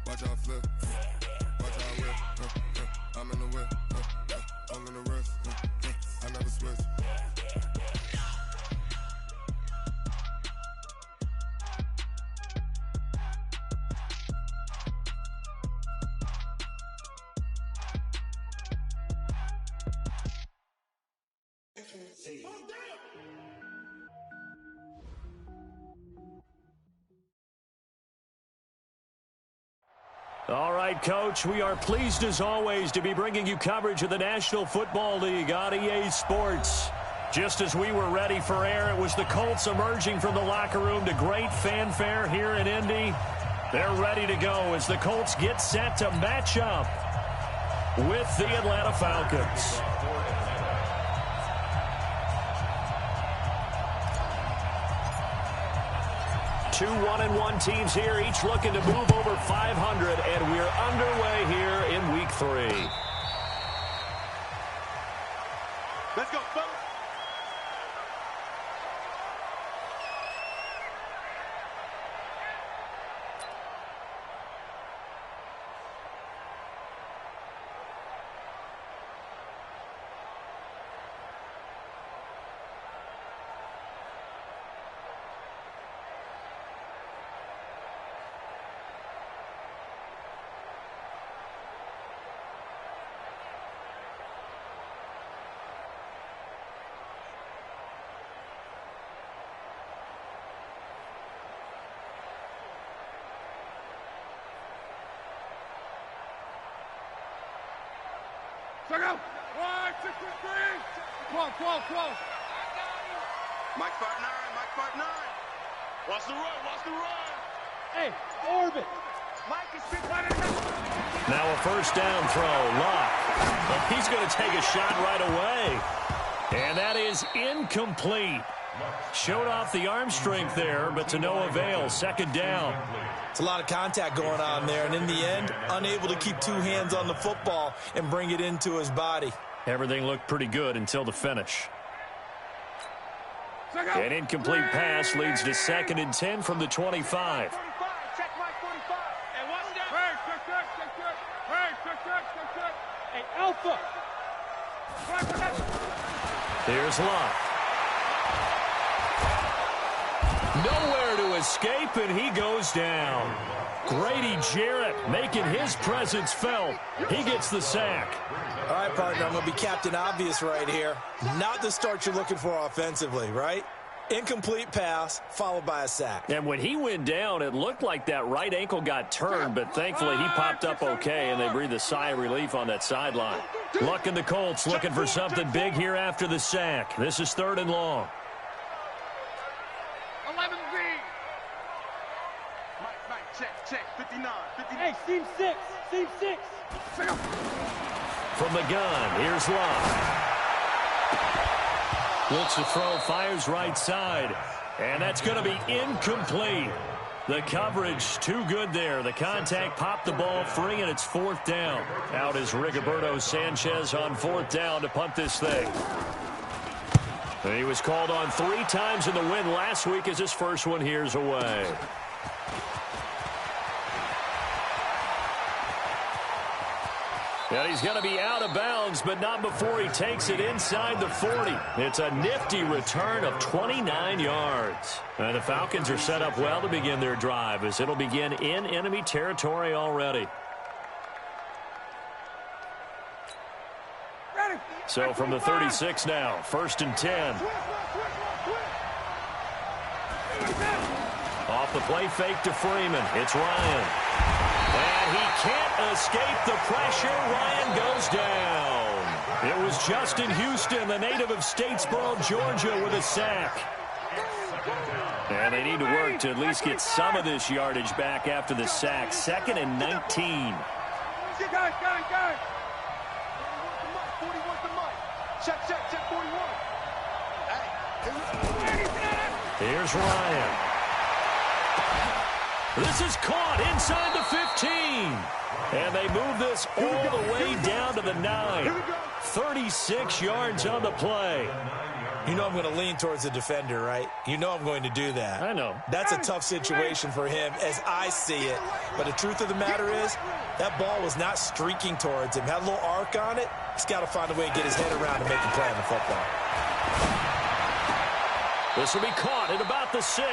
Watch out flip. Watch out whip. I'm in the whip. I'm in the wrist. I never switch. All right, Coach, we are pleased as always to be bringing you coverage of the National Football League on EA Sports. Just as we were ready for air, it was the Colts emerging from the locker room to great fanfare here in Indy. They're ready to go as the Colts get set to match up with the Atlanta Falcons. Two 1-1 teams here, each looking to move over 500, and we're underway here in Week 3. Let's go, folks. Check out. 1, 2, 3. 12. Mike 5-9. Watch the run. Hey, orbit. Mike is fit. Now a first down throw. Luck. He's going to take a shot right away. And that is incomplete. Showed off the arm strength there, but to no avail. Second down. It's a lot of contact going on there, and in the end, unable to keep two hands on the football and bring it into his body. Everything looked pretty good until the finish. An incomplete pass leads to 2nd and 10 from the 25. Check Mike 45. And watch that. Hey, Alpha. Here's Luck. Nowhere to escape, and he goes down. Grady Jarrett making his presence felt. He gets the sack. All right, partner, I'm going to be Captain Obvious right here. Not the start you're looking for offensively, right? Incomplete pass, followed by a sack. And when he went down, it looked like that right ankle got turned, but thankfully he popped up okay, and they breathed a sigh of relief on that sideline. Luck and the Colts looking for something big here after the sack. This is 3rd and long. 11B. Mike, check. 59. Hey, seam 6. From the gun, here's Luck. Looks to throw, fires right side. And that's going to be incomplete. The coverage too good there. The contact popped the ball free, and it's 4th down. Out is Rigoberto Sanchez on 4th down to punt this thing. And he was called on 3 times in the win last week as his first one here's away. And he's going to be out of bounds, but not before he takes it inside the 40. It's a nifty return of 29 yards. And the Falcons are set up well to begin their drive as it'll begin in enemy territory already. So from the 36 now, 1st and 10. Off the play fake to Freeman. It's Ryan. And he can't escape the pressure. Ryan goes down. It was Justin Houston, the native of Statesboro, Georgia, with a sack. And they need to work to at least get some of this yardage back after the sack. 2nd and 19. Guys. 41 to Mike. Check 41. Here's Ryan. This is caught inside the 15. And they move this all the way down to the 9. 36 yards on the play. You know I'm going to lean towards the defender, right? You know I'm going to do that. I know. That's a tough situation for him as I see it. But the truth of the matter is, that ball was not streaking towards him. Had a little arc on it. He's got to find a way to get his head around and make a play on the football. This will be caught at about the 6.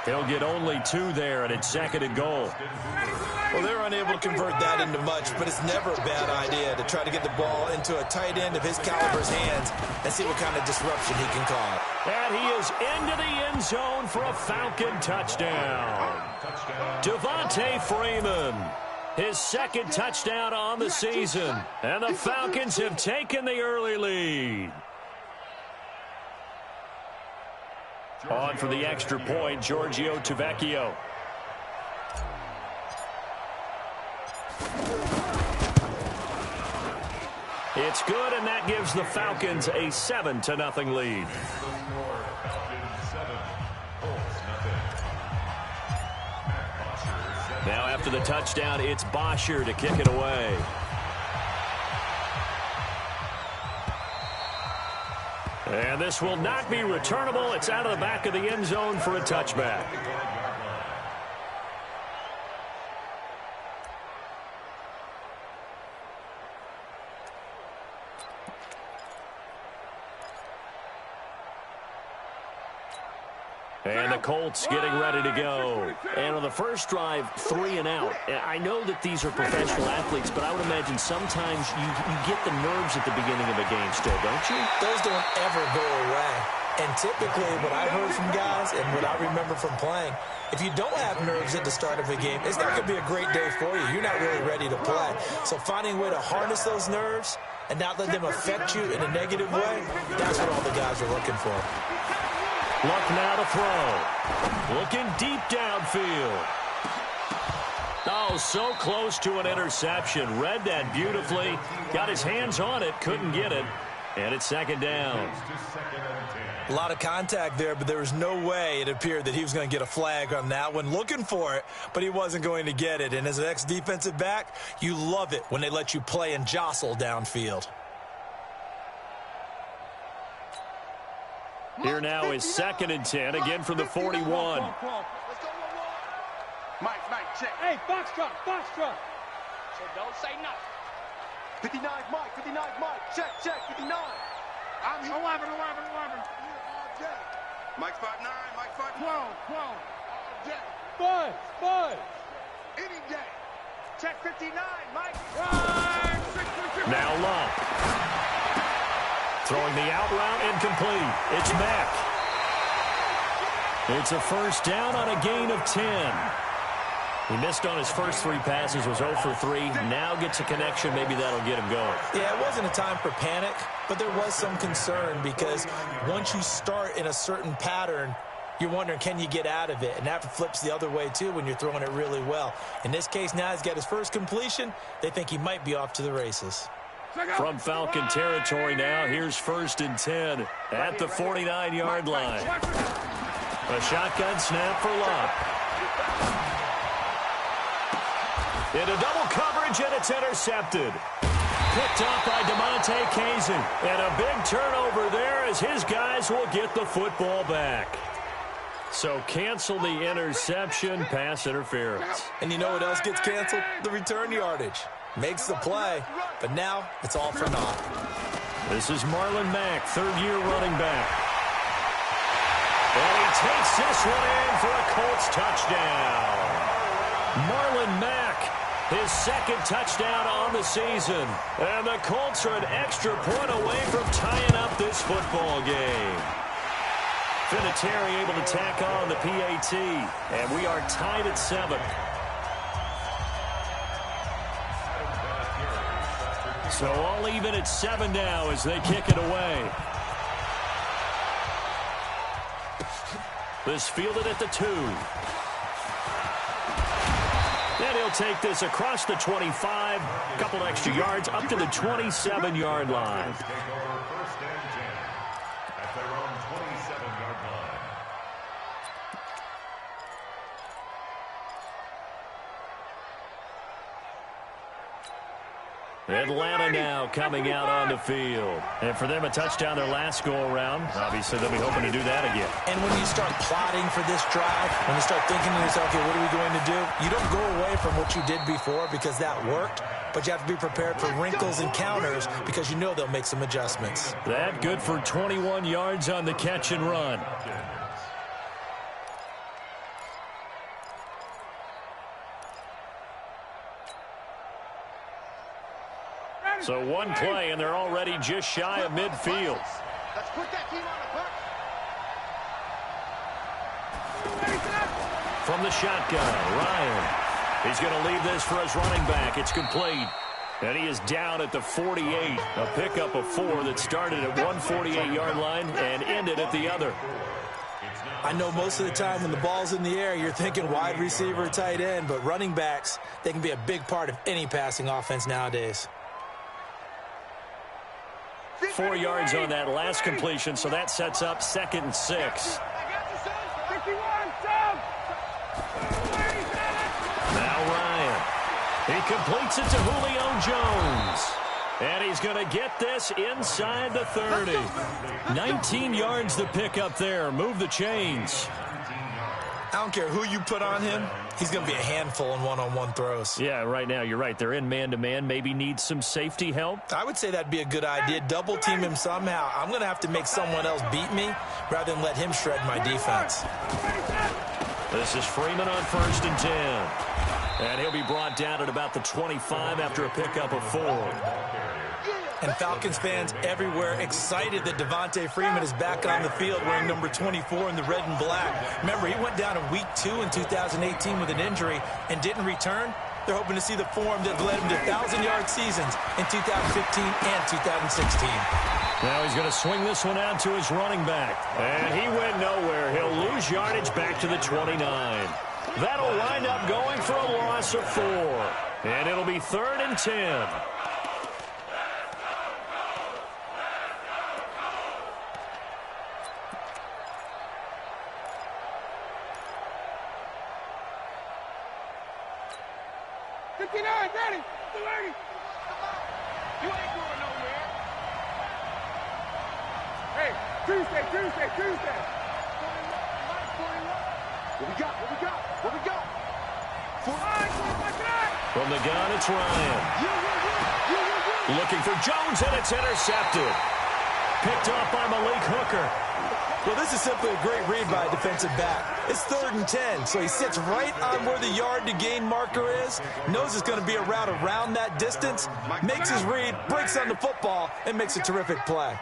He'll get only 2 there, and it's 2nd and goal. Well, they're unable to convert that into much, but it's never a bad idea to try to get the ball into a tight end of his caliber's hands and see what kind of disruption he can cause. And he is into the end zone for a Falcon touchdown. Devontae Freeman, his 2nd touchdown on the season. And the Falcons have taken the early lead. On for the extra point, Giorgio Tavecchio. It's good, and that gives the Falcons a 7-0 lead. Now after the touchdown, it's Bosher to kick it away. And this will not be returnable. It's out of the back of the end zone for a touchback. And the Colts getting ready to go. And on the first drive, 3 and out. I know that these are professional athletes, but I would imagine sometimes you get the nerves at the beginning of a game still, don't you? Those don't ever go away. And typically what I've heard from guys and what I remember from playing, if you don't have nerves at the start of a game, it's not going to be a great day for you. You're not really ready to play. So finding a way to harness those nerves and not let them affect you in a negative way, that's what all the guys are looking for. Luck now to throw. Looking deep downfield. Oh, so close to an interception. Read that beautifully. Got his hands on it. Couldn't get it. And it's 2nd down. A lot of contact there, but there was no way it appeared that he was going to get a flag on that one. Looking for it, but he wasn't going to get it. And as an ex-defensive back, you love it when they let you play and jostle downfield. Here now is 2nd and 10, again from the 41. Mike, check. Hey, Foxtrot. So don't say nothing. 59, Mike. Check, 59. I'm 11. Mike 5'9", Mike 5'12. Five. Any day. Check 59, Mike. Now Lump. Throwing the out route incomplete. It's Mack. It's a first down on a gain of 10. He missed on his first 3 passes, was 0 for 3. Now gets a connection. Maybe that'll get him going. Yeah, it wasn't a time for panic, but there was some concern because once you start in a certain pattern, you're wondering, can you get out of it? And that flips the other way, too, when you're throwing it really well. In this case, now he's got his first completion. They think he might be off to the races. From Falcon territory now, here's 1st and 10 at the 49-yard line. A shotgun snap for Lump. Into double coverage, and it's intercepted. Picked up by DeMonte Kazin. And a big turnover there as his guys will get the football back. So cancel the interception, pass interference. And you know what else gets canceled? The return yardage. Makes the play, but now it's all for naught. This is Marlon Mack, 3rd-year running back. And he takes this one in for a Colts touchdown. Marlon Mack, his 2nd touchdown on the season. And the Colts are an extra point away from tying up this football game. Vinatieri able to tack on the PAT, and we are tied at 7. So all even at 7 now as they kick it away. This fielded at the 2. And he'll take this across the 25. A couple extra yards up to the 27-yard line. Atlanta now coming out on the field. And for them, a touchdown their last go-around. Obviously, they'll be hoping to do that again. And when you start plotting for this drive, when you start thinking to yourself, okay, what are we going to do? You don't go away from what you did before because that worked, but you have to be prepared for wrinkles and counters because you know they'll make some adjustments. That good for 21 yards on the catch and run. So one play, and they're already just shy of midfield. Let's put that team on the bus. From the shotgun, Ryan. He's going to leave this for his running back. It's complete. And he is down at the 48. A pickup of 4 that started at one 48-yard line and ended at the other. I know most of the time when the ball's in the air, you're thinking wide receiver, tight end, but running backs, they can be a big part of any passing offense nowadays. 4 yards on that last completion, so that sets up 2nd and 6. Now Ryan. He completes it to Julio Jones. And he's going to get this inside the 30. 19 yards to pick up there. Move the chains. I don't care who you put on him. He's going to be a handful in one-on-one throws. Yeah, right now, you're right. They're in man-to-man. Maybe need some safety help. I would say that'd be a good idea. Double team him somehow. I'm going to have to make someone else beat me rather than let him shred my defense. This is Freeman on 1st and 10. And he'll be brought down at about the 25 after a pickup of 4. And Falcons fans everywhere excited that Devontae Freeman is back on the field wearing number 24 in the red and black. Remember, he went down in week 2 in 2018 with an injury and didn't return. They're hoping to see the form that led him to 1,000-yard seasons in 2015 and 2016. Now he's going to swing this one out to his running back. And he went nowhere. He'll lose yardage back to the 29. That'll wind up going for a loss of 4. And it'll be 3rd and 10. Ready, ready. You ain't going nowhere. Hey, Tuesday. What we got? From the gun, it's Ryan. Looking for Jones, and it's intercepted. Picked off by Malik Hooker. Well, this is simply a great read by a defensive back. It's 3rd and 10, so he sits right on where the yard-to-gain marker is, knows it's going to be a route around that distance, makes his read, breaks on the football, and makes a terrific play.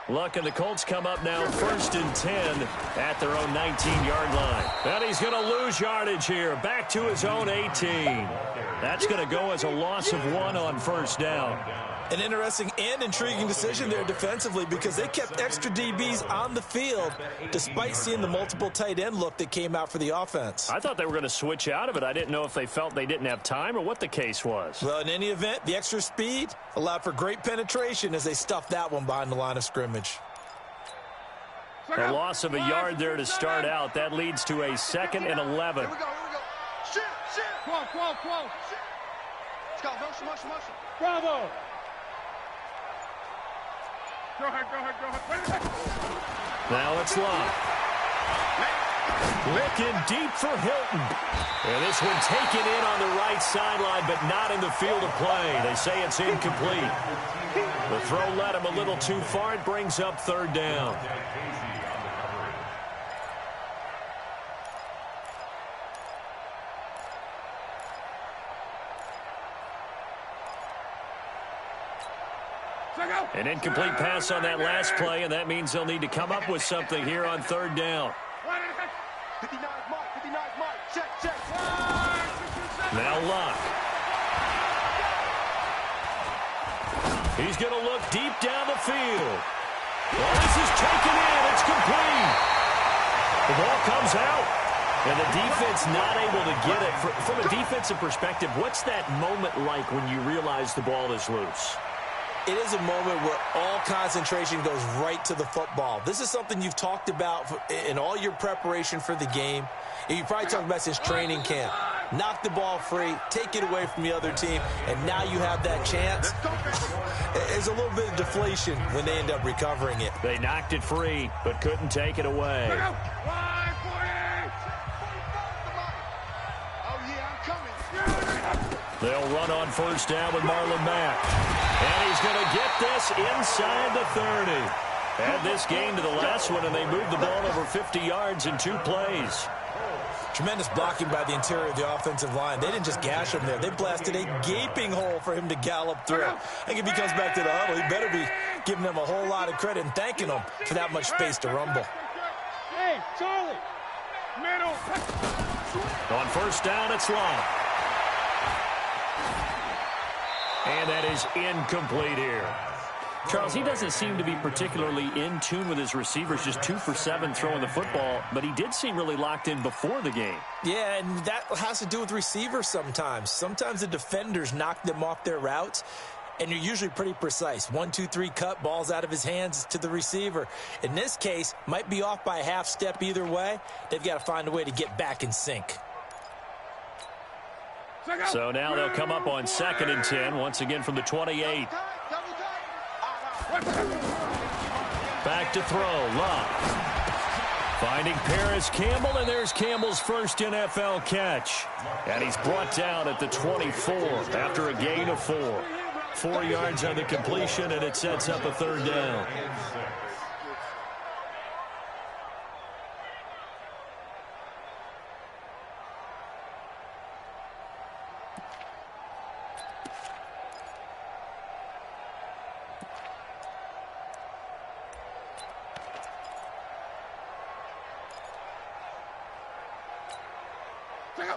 Luck and the Colts come up now 1st and 10 at their own 19-yard line. And he's going to lose yardage here, back to his own 18. That's going to go as a loss of 1 on 1st down. An interesting and intriguing decision there defensively because they kept extra DBs on the field despite seeing the multiple tight end look that came out for the offense. I thought they were going to switch out of it. I didn't know if they felt they didn't have time or what the case was. Well, in any event, the extra speed allowed for great penetration as they stuffed that one behind the line of scrimmage. A loss of a yard there to start out. That leads to a 2nd and 11. Here we go. Shit. Come on. Let's go. Motion. Bravo. Go ahead. Now it's Locke. Looking deep for Hilton. And this one taken in on the right sideline, but not in the field of play. They say it's incomplete. The throw led him a little too far. It brings up 3rd down. An incomplete pass on that last play, and that means they'll need to come up with something here on 3rd down. 59 Mike. Check. Now Locke. He's going to look deep down the field. Well, this is taken in. It's complete. The ball comes out. And the defense not able to get it. From a defensive perspective, what's that moment like when you realize the ball is loose? It is a moment where all concentration goes right to the football. This is something you've talked about in all your preparation for the game. And you probably talked about since training camp. knock the ball free, take it away from the other team, and now you have that chance. There's a little bit of deflation when they end up recovering it. They knocked it free, but couldn't take it away. They'll run on first down with Marlon Mack. And he's going to get this inside the 30. Add this game to the last one, and they moved the ball over 50 yards in 2 plays. Tremendous blocking by the interior of the offensive line. They didn't just gash him there. They blasted a gaping hole for him to gallop through. I think if he comes back to the huddle, he better be giving them a whole lot of credit and thanking them for that much space to rumble. Hey, Charlie. Middle. On first down, it's long. And that is incomplete here. Charles, he doesn't seem to be particularly in tune with his receivers, just 2 for 7 throwing the football, but he did seem really locked in before the game. Yeah, and that has to do with receivers sometimes. Sometimes the defenders knock them off their routes, and you're usually pretty precise. 1, 2, 3 cut, balls out of his hands to the receiver. In this case, might be off by a half step either way. They've got to find a way to get back in sync. So now they'll come up on 2nd and 10, once again from the 28. Back to throw, Love. Finding Paris Campbell, and there's Campbell's first NFL catch. And he's brought down at the 24 after a gain of 4. 4 yards on the completion, and it sets up a 3rd down.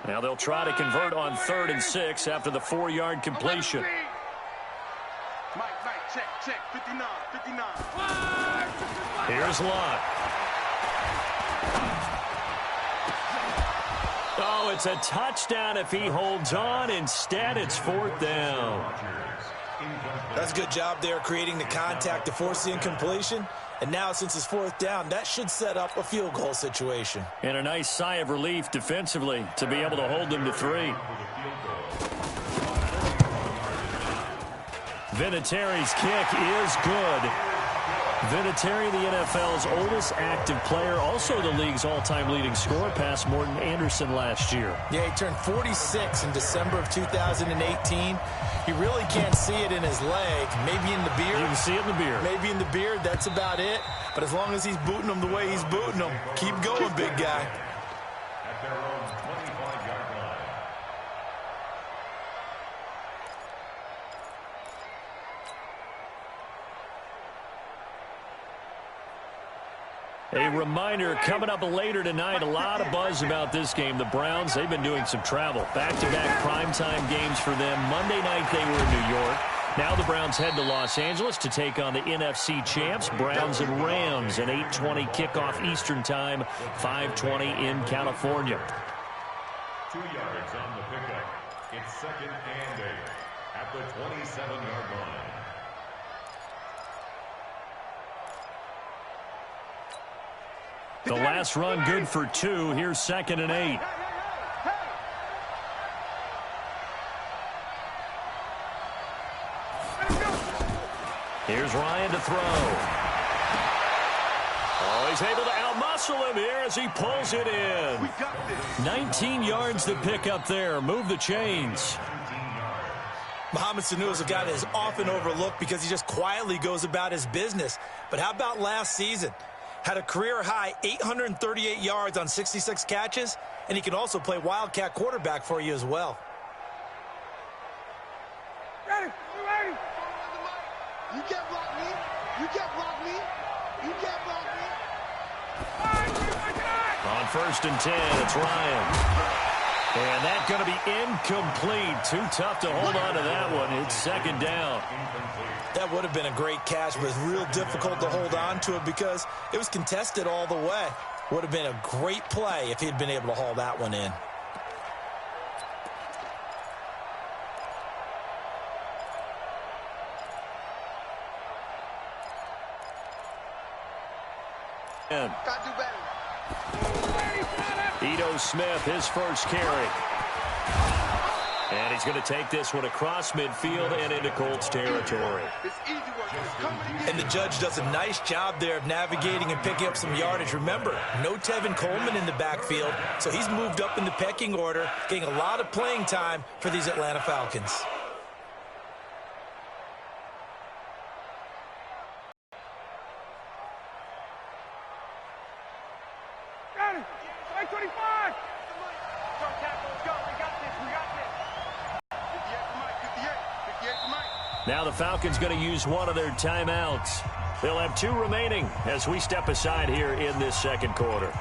Now they'll try to convert on 3rd and 6 after the 4-yard completion. Mike, check, 59. Here's Lott. Oh, it's a touchdown if he holds on. Instead, it's 4th down. That's a good job there creating the contact to force the incompletion. And now, since it's 4th down, that should set up a field goal situation. And a nice sigh of relief defensively to be able to hold them to 3. Vinatieri's kick is good. Vinatieri, the NFL's oldest active player, also the league's all-time leading scorer, past Morton Anderson last year. Yeah, he turned 46 in December of 2018. You really can't see it in his leg. Maybe in the beard. You can see it in the beard. Maybe in the beard. That's about it. But as long as he's booting them the way he's booting them, keep going, big guy. At their own 25-yard line. A reminder, coming up later tonight, a lot of buzz about this game. The Browns, they've been doing some travel. Back-to-back primetime games for them. Monday night they were in New York. Now the Browns head to Los Angeles to take on the NFC champs, Browns and Rams, an 8:20 kickoff Eastern time, 5:20 in California. 2 yards on the pickup. It's 2nd and 8 at the 27-yard line. The last run good for 2. Here's 2nd and 8. Here's Ryan to throw. Oh, he's able to outmuscle him here as he pulls it in. 19 yards to pick up there. Move the chains. Mohamed Sanu is a guy that is often overlooked because he just quietly goes about his business. But how about last season? Had a career-high 838 yards on 66 catches, and he can also play Wildcat quarterback for you as well. Ready. You can't block me. You can't block me. You can't block me. On 1st and 10, it's Ryan. And that's going to be incomplete. Too tough to hold on to that one. It's 2nd down. That would have been a great catch, but it's real difficult to hold on to it because it was contested all the way. Would have been a great play if he'd been able to haul that one in. Gotta do better. Ito Smith, his first carry. And he's going to take this one across midfield and into Colts territory. And the judge does a nice job there of navigating and picking up some yardage. Remember, no Tevin Coleman in the backfield, so he's moved up in the pecking order, getting a lot of playing time for these Atlanta Falcons. Got it. 25. Now the Falcons going to use one of their timeouts. They'll have 2 remaining as we step aside here in this second quarter.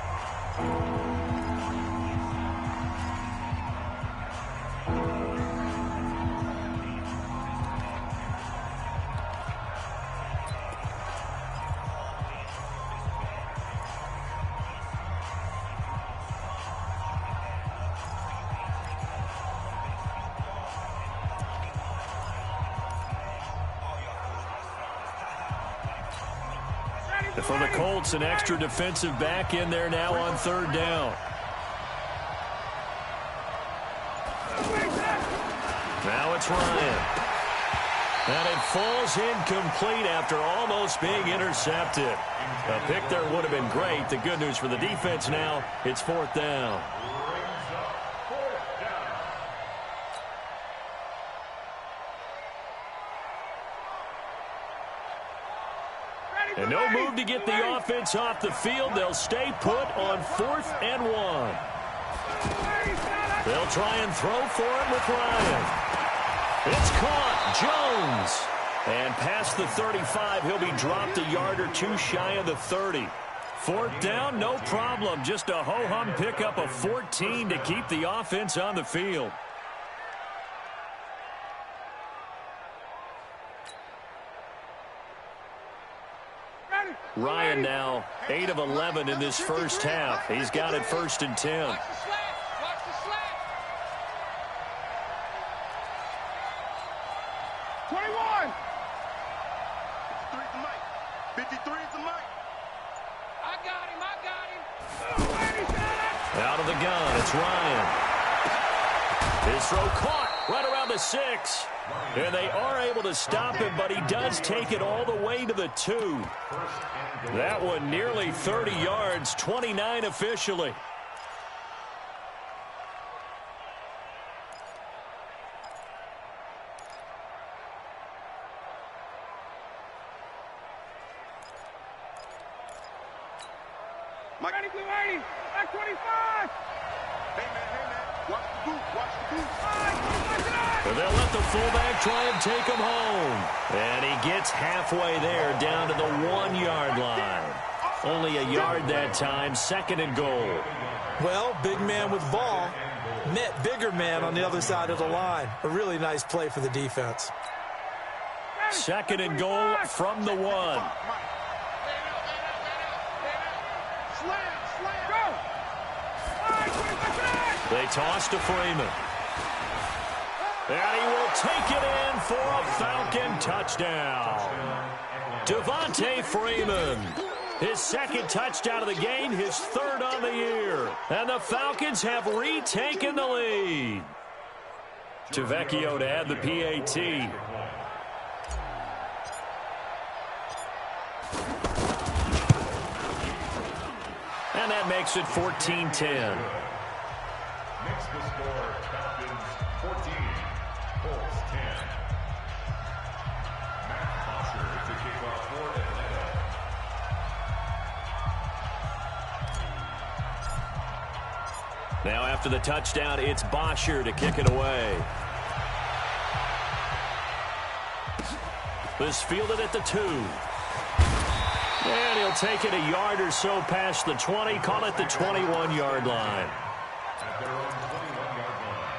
For the Colts, an extra defensive back in there now on 3rd down. Now it's Ryan. And it falls incomplete after almost being intercepted. A pick there would have been great. The good news for the defense now, it's 4th down. And no move to get the offense off the field. They'll stay put on 4th and 1. They'll try and throw for it with Ryan. It's caught. Jones. And past the 35, he'll be dropped a yard or 2 shy of the 30. 4th down, no problem. Just a ho-hum pickup of 14 to keep the offense on the field. Ryan now 8 of 11 in this first half. He's got it 1st and 10. Watch the slap. 21. 53 to Mike. I got him. Out of the gun, it's Ryan. His throw caught right around the 6. And they are able to stop him, but he does take it all the way to the 2. That one nearly 30 yards, 29 officially. Ready. Back 25. Hey, man. Watch the boot. They'll let the fullback try and take him home. And he gets halfway there down to the 1-yard line. Only a yard that time, 2nd and goal. Well, big man with ball met bigger man on the other side of the line. A really nice play for the defense. 2nd and goal from the 1. They toss to Freeman. And he will take it in for a Falcon touchdown. Devontae Freeman. His 2nd touchdown of the game, his 3rd on the year. And the Falcons have retaken the lead. Tavecchio to add the PAT. And that makes it 14-10. Makes the score Falcons 14, Colts 10. Matt Bosher to kick off for Atlanta. Now after the touchdown, it's Bosher to kick it away. This fielded at the 2. And he'll take it a yard or so past the 20, call it the 21-yard line. At their own 21-yard line.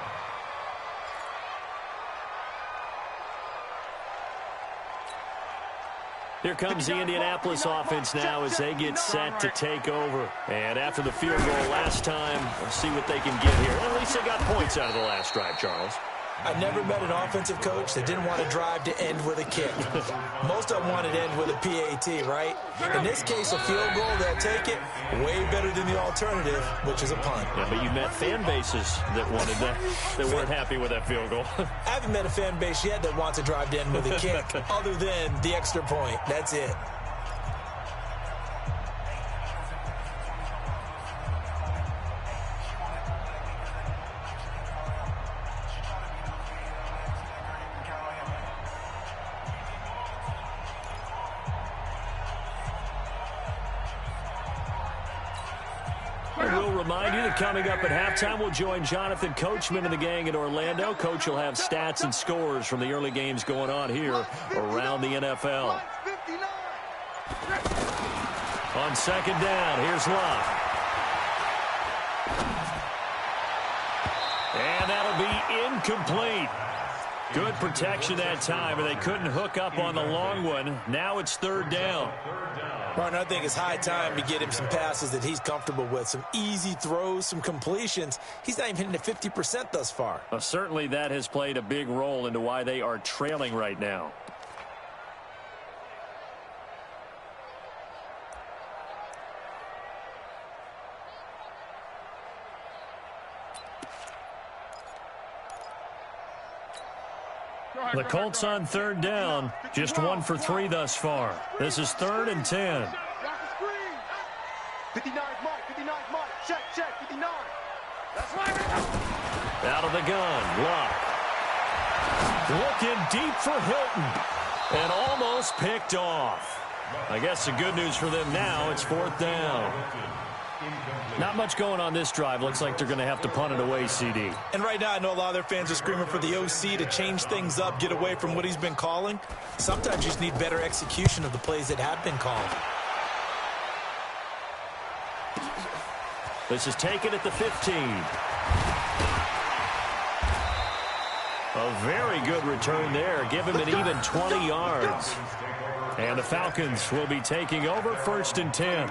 Here comes the Indianapolis offense now as they get set to take over. And after the field goal last time, we'll see what they can get here. At least they got points out of the last drive, Charles. I never met an offensive coach that didn't want to drive to end with a kick. Most of them wanted to end with a PAT, right? In this case, a field goal, they'll take it. Way better than the alternative, which is a punt. Yeah, but you met fan bases that wanted that weren't happy with that field goal. I haven't met a fan base yet that wants to drive to end with a kick, other than the extra point. That's it. We'll remind you that coming up at halftime, we'll join Jonathan Coachman and the gang in Orlando. Coach will have stats and scores from the early games going on here around the NFL. On second down, here's Locke. And that'll be incomplete. Good protection that time, and they couldn't hook up on the long one. Now it's third down. Martin, I think it's high time to get him some passes that he's comfortable with. Some easy throws, some completions. He's not even hitting the 50% thus far. Well, certainly that has played a big role into why they are trailing right now. The Colts on third down, just 1 for 3 thus far. This is 3rd and 10. 59 Mike, 59 Mike, check, 59. That's right. Out of the gun, Locke. Looking deep for Hilton. And almost picked off. I guess the good news for them now, it's 4th down. Not much going on this drive. Looks like they're going to have to punt it away, CD. And right now, I know a lot of their fans are screaming for the OC to change things up, get away from what he's been calling. Sometimes you just need better execution of the plays that have been called. This is taken at the 15. A very good return there. Give him an even 20 yards. And the Falcons will be taking over 1st and 10.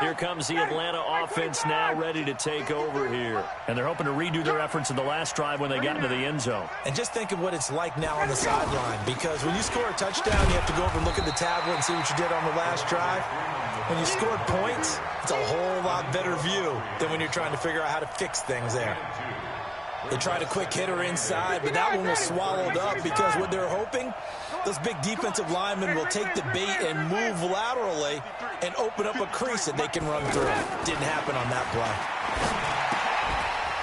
Here comes the Atlanta offense now ready to take over here. And they're hoping to redo their efforts in the last drive when they got into the end zone. And just think of what it's like now on the sideline, because when you score a touchdown, you have to go over and look at the tablet and see what you did on the last drive. When you scored points, it's a whole lot better view than when you're trying to figure out how to fix things there. They tried a quick hitter inside, but that one was swallowed up because what they're hoping, those big defensive linemen will take the bait and move laterally and open up a crease that they can run through. Didn't happen on that play.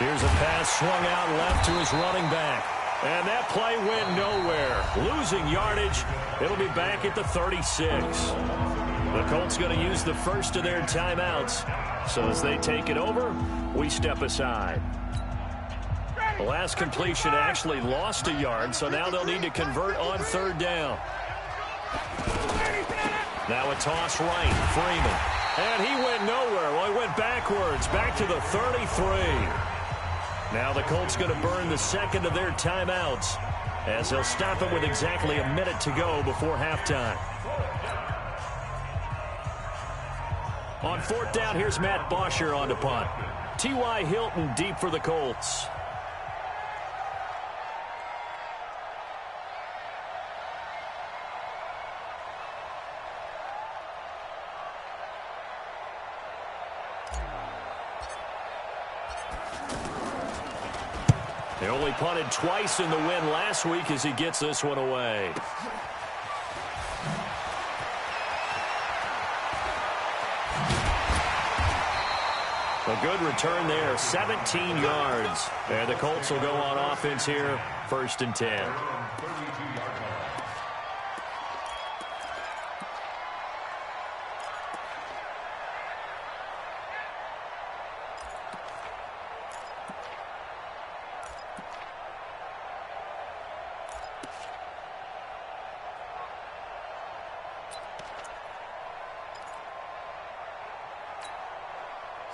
Here's a pass swung out left to his running back. And that play went nowhere. Losing yardage. It'll be back at the 36. The Colts going to use the first of their timeouts. So as they take it over, we step aside. The last completion actually lost a yard, so now they'll need to convert on third down. Now a toss right, Freeman. And he went nowhere. Well, he went backwards, back to the 33. Now the Colts going to burn the second of their timeouts as they'll stop it with exactly a minute to go before halftime. On 4th down, here's Matt Bosher on to punt. T.Y. Hilton deep for the Colts. They only punted twice in the win last week as he gets this one away. A good return there, 17 yards. And the Colts will go on offense here, 1st and 10.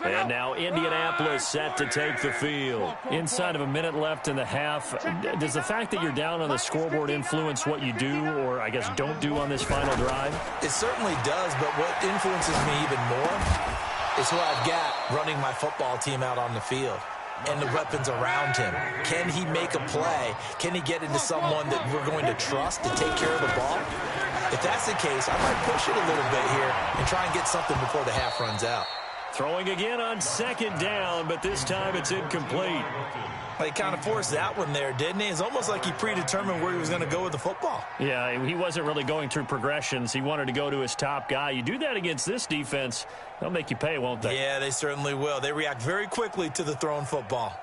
And now Indianapolis set to take the field. Inside of a minute left in the half, does the fact that you're down on the scoreboard influence what you do, or I guess don't do on this final drive? It certainly does, but what influences me even more is who I've got running my football team out on the field and the weapons around him. Can he make a play? Can he get into someone that we're going to trust to take care of the ball? If that's the case, I might push it a little bit here and try and get something before the half runs out. Throwing again on second down, but this time it's incomplete. He kind of forced that one there, didn't he? It's almost like he predetermined where he was going to go with the football. Yeah, he wasn't really going through progressions. He wanted to go to his top guy. You do that against this defense, they'll make you pay, won't they? Yeah, they certainly will. They react very quickly to the thrown football.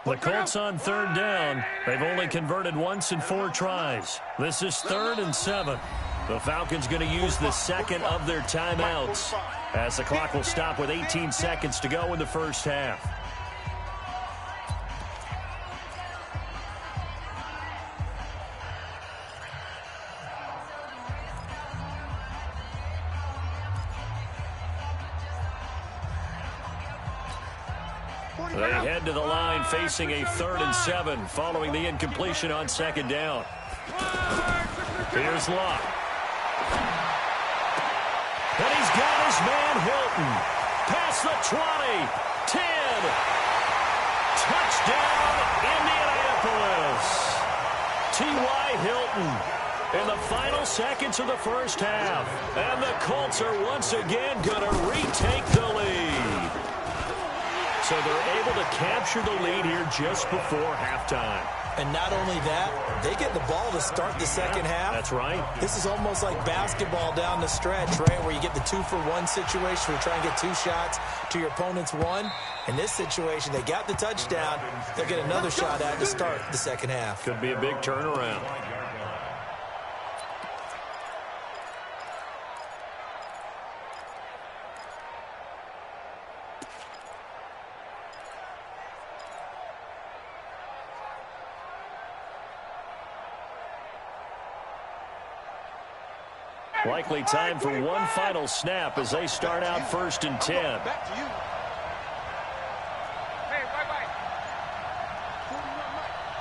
The Colts on third down. They've only converted once in 4 tries. This is 3rd and 7. The Falcons going to use the second of their timeouts as the clock will stop with 18 seconds to go in the first half. They head to the line facing a 3rd and 7 following the incompletion on second down. Here's Locke. And he's got his man Hilton. Past the 20. 10. Touchdown, Indianapolis. T.Y. Hilton in the final seconds of the first half. And the Colts are once again going to retake the lead. So they're able to capture the lead here just before halftime. And not only that, they get the ball to start the second half. That's right. This is almost like basketball down the stretch, right, where you get the 2-for-1 situation where you try and get 2 shots to your opponent's 1. In this situation, they got the touchdown. They'll get another shot at to start the second half. Could be a big turnaround. Likely time for one final snap as they start out 1st and 10. Back to you. Hey, bye-bye.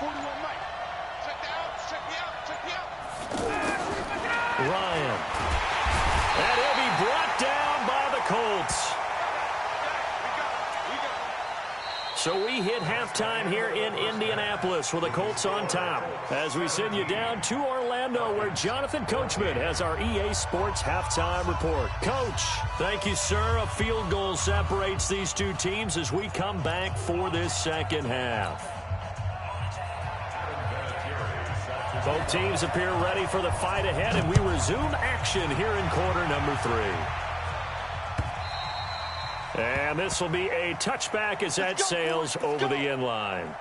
41 Mike. Check me out. Ryan. And he'll be brought down by the Colts. So we hit halftime here in Indianapolis with the Colts on top as we send you down to Orlando where Jonathan Coachman has our EA Sports halftime report. Coach, thank you, sir. A field goal separates these two teams as we come back for this second half. Both teams appear ready for the fight ahead, and we resume action here in quarter number 3. And this will be a touchback as that sails over the end line.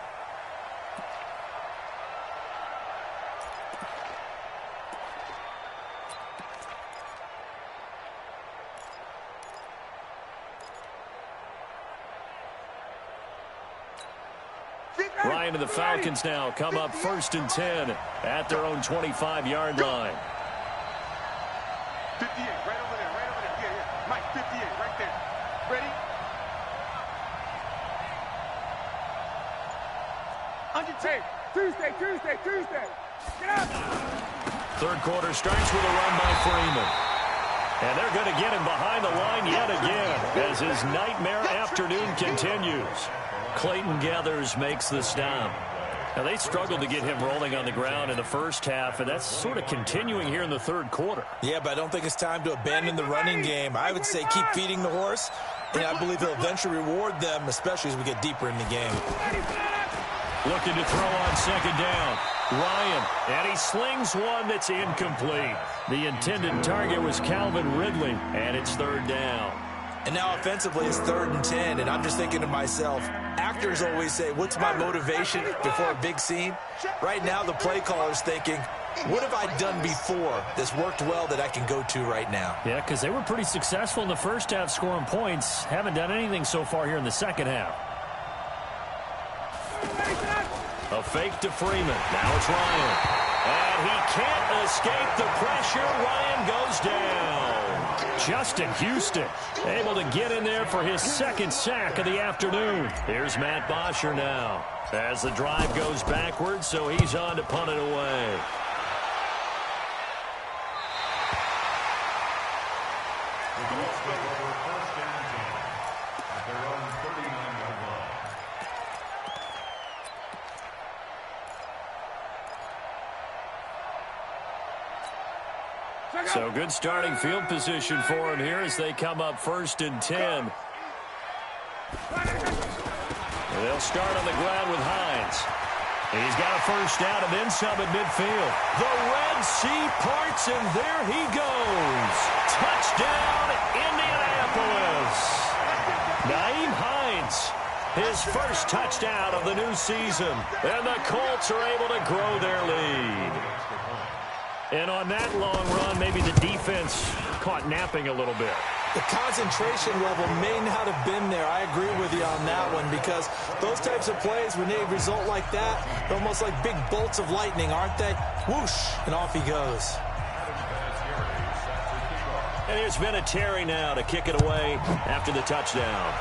Ryan and the Falcons now come up 1st and 10 at their own 25-yard line. 58, right over there, right over there. Yeah. Mike, 58, right there. Ready? Hey, Tuesday. Get up. Third quarter starts with a run by Freeman. And they're going to get him behind the line yet again as his nightmare afternoon continues. Clayton Gathers makes the stop. Now, they struggled to get him rolling on the ground in the first half, and that's sort of continuing here in the third quarter. Yeah, but I don't think it's time to abandon the running game. I would say keep feeding the horse, and I believe he'll eventually reward them, especially as we get deeper in the game. Looking to throw on second down. Ryan, and he slings one that's incomplete. The intended target was Calvin Ridley, and it's 3rd down. And now offensively, it's 3rd and 10, and I'm just thinking to myself, actors always say, what's my motivation before a big scene? Right now, the play caller's thinking, What have I done before that's worked well that I can go to right now? Yeah, because they were pretty successful in the first half scoring points. Haven't done anything so far here in the second half. A fake to Freeman. Now it's Ryan. And he can't escape the pressure. Ryan goes down. Justin Houston able to get in there for his second sack of the afternoon. Here's Matt Bosher now as the drive goes backwards, so he's on to punt it away. So good starting field position for him here as they come up 1st and 10. They'll start on the ground with Hines. He's got a first down and then some at midfield. The Red Sea parts, and there he goes. Touchdown, Indianapolis. Nyheim Hines, his first touchdown of the new season. And the Colts are able to grow their lead. And on that long run, maybe the defense caught napping a little bit. The concentration level may not have been there. I agree with you on that one because those types of plays, when they result like that, they're almost like big bolts of lightning, aren't they? Whoosh, and off he goes. And here's Vinatieri now to kick it away after the touchdown.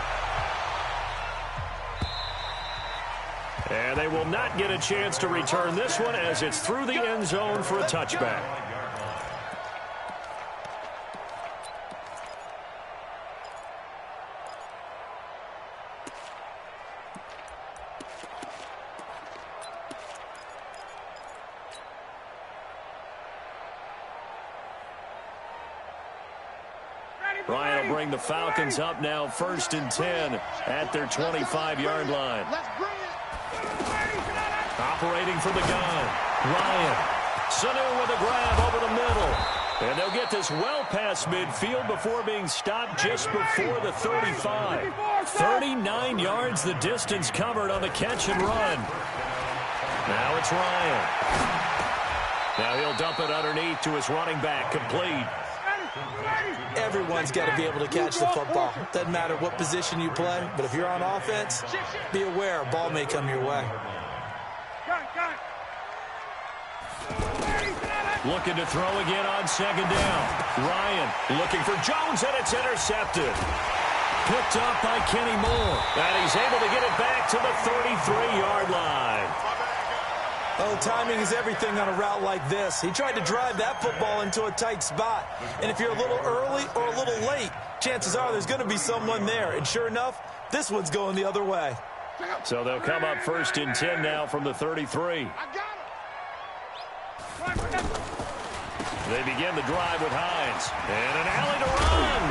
And they will not get a chance to return this one as it's through the end zone for a touchback. Ryan will bring the Falcons up now 1st and 10 at their 25-yard line. Operating from the gun. Ryan. Sanu with a grab over the middle. And they'll get this well past midfield before being stopped just before the 35. 39 yards the distance covered on the catch and run. Now it's Ryan. Now he'll dump it underneath to his running back. Complete. Everyone's got to be able to catch the football. Doesn't matter what position you play, but if you're on offense, be aware a ball may come your way. Looking to throw again on 2nd down. Ryan looking for Jones, and it's intercepted. Picked up by Kenny Moore. And he's able to get it back to the 33-yard line. Oh, timing is everything on a route like this. He tried to drive that football into a tight spot. And if you're a little early or a little late, chances are there's going to be someone there. And sure enough, this one's going the other way. So they'll come up 1st and 10 now from the 33. They begin the drive with Hines. And an alley to run.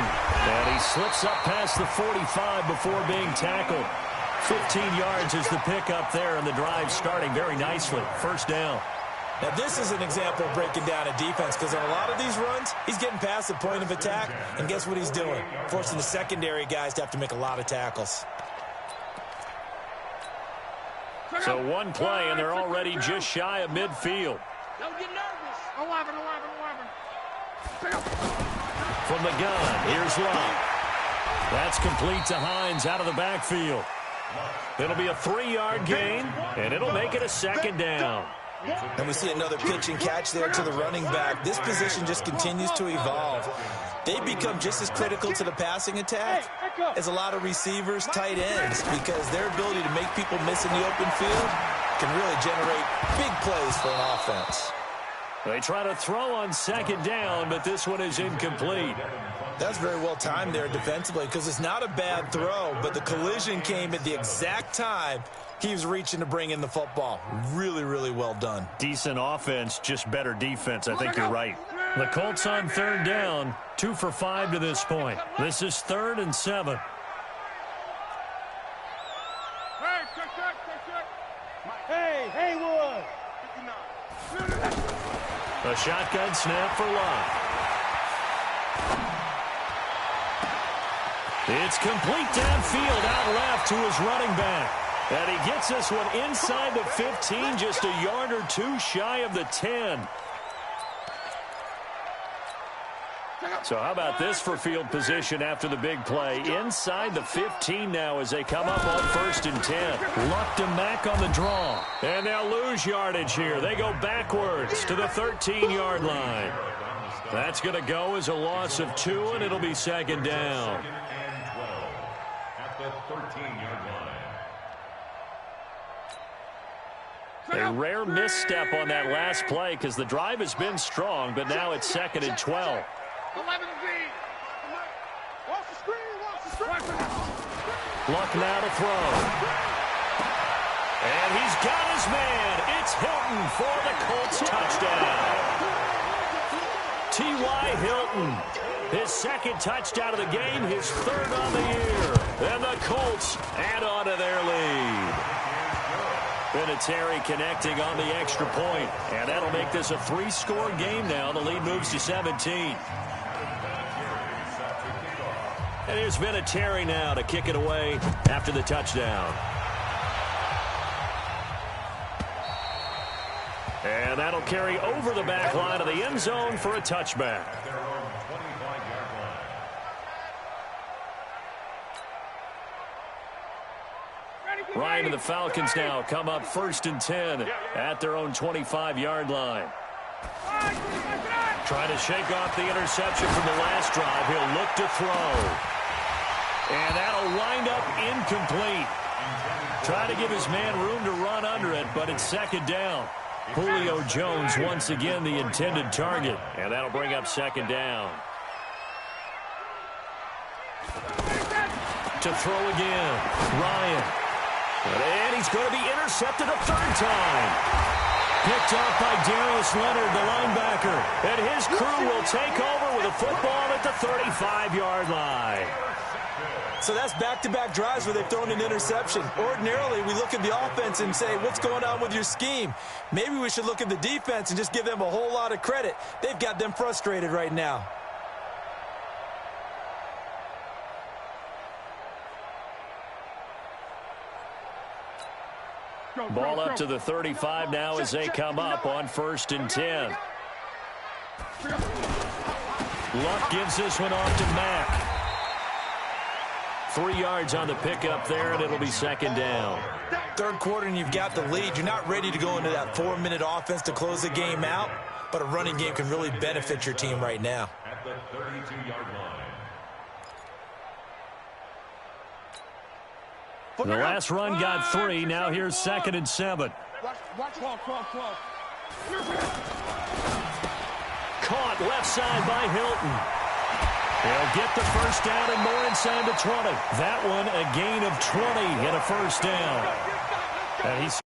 And he slips up past the 45 before being tackled. 15 yards is the pickup there, and the drive starting very nicely. 1st down. Now, this is an example of breaking down a defense because on a lot of these runs, he's getting past the point of attack, and guess what he's doing? Forcing the secondary guys to have to make a lot of tackles. So one play, and they're already just shy of midfield. Don't get nervous. 11. From the gun, here's Love. That's complete to Hines out of the backfield. It'll be a 3-yard gain, and it'll make it a 2nd down. And we see another pitch and catch there to the running back. This position just continues to evolve. They become just as critical to the passing attack as a lot of receivers, tight ends, because their ability to make people miss in the open field can really generate big plays for an offense. They try to throw on 2nd down, but this one is incomplete. That's very well timed there defensively because it's not a bad throw, but the collision came at the exact time he was reaching to bring in the football. Really, really well done. Decent offense, just better defense. I think you're right. The Colts on 3rd down, 2 for 5 to this point. This is 3rd and 7. Hey, Haywood. A shotgun snap for Love. It's complete downfield out left to his running back. And he gets this one inside the 15, just a yard or two shy of the 10. So how about this for field position after the big play? Inside the 15 now as they come up on 1st and 10. Luck to Mack on the draw. And they'll lose yardage here. They go backwards to the 13-yard line. That's going to go as a loss of 2, and it'll be 2nd down. 2nd and 12 at the 13-yard line. A rare misstep on that last play because the drive has been strong, but now it's 2nd and 12. 11 feet. Watch the screen. Watch the screen. Luck now to throw. And he's got his man. It's Hilton for the Colts touchdown. T.Y. Hilton, his 2nd touchdown of the game, his 3rd on the year. And the Colts add on to their lead. Vinatieri connecting on the extra point. And that'll make this a 3-score game now. The lead moves to 17. And here's Vinatieri now to kick it away after the touchdown. And that'll carry over the back line of the end zone for a touchback. Ryan and the Falcons now come up 1st and 10 at their own 25-yard line. Trying to shake off the interception from the last drive. He'll look to throw. And that'll wind up incomplete. Trying to give his man room to run under it, but it's 2nd down. Julio Jones once again the intended target. And that'll bring up 2nd down. To throw again. Ryan. And he's going to be intercepted a 3rd time. Picked off by Darius Leonard, the linebacker. And his crew will take over with a football at the 35-yard line. So that's back-to-back drives where they've thrown an interception. Ordinarily, we look at the offense and say, what's going on with your scheme? Maybe we should look at the defense and just give them a whole lot of credit. They've got them frustrated right now. Ball up to the 35 now as they come up on 1st and 10. Luck gives this one off to Mack. 3 yards on the pickup there, and it'll be 2nd down. 3rd quarter, and you've got the lead. You're not ready to go into that 4-minute offense to close the game out, but a running game can really benefit your team right now. At the 32-yard line. The last run got 3. Now here's 2nd and 7. Caught left side by Hilton. They'll get the 1st down and more inside the 20. That one a gain of 20 and a 1st down. And he's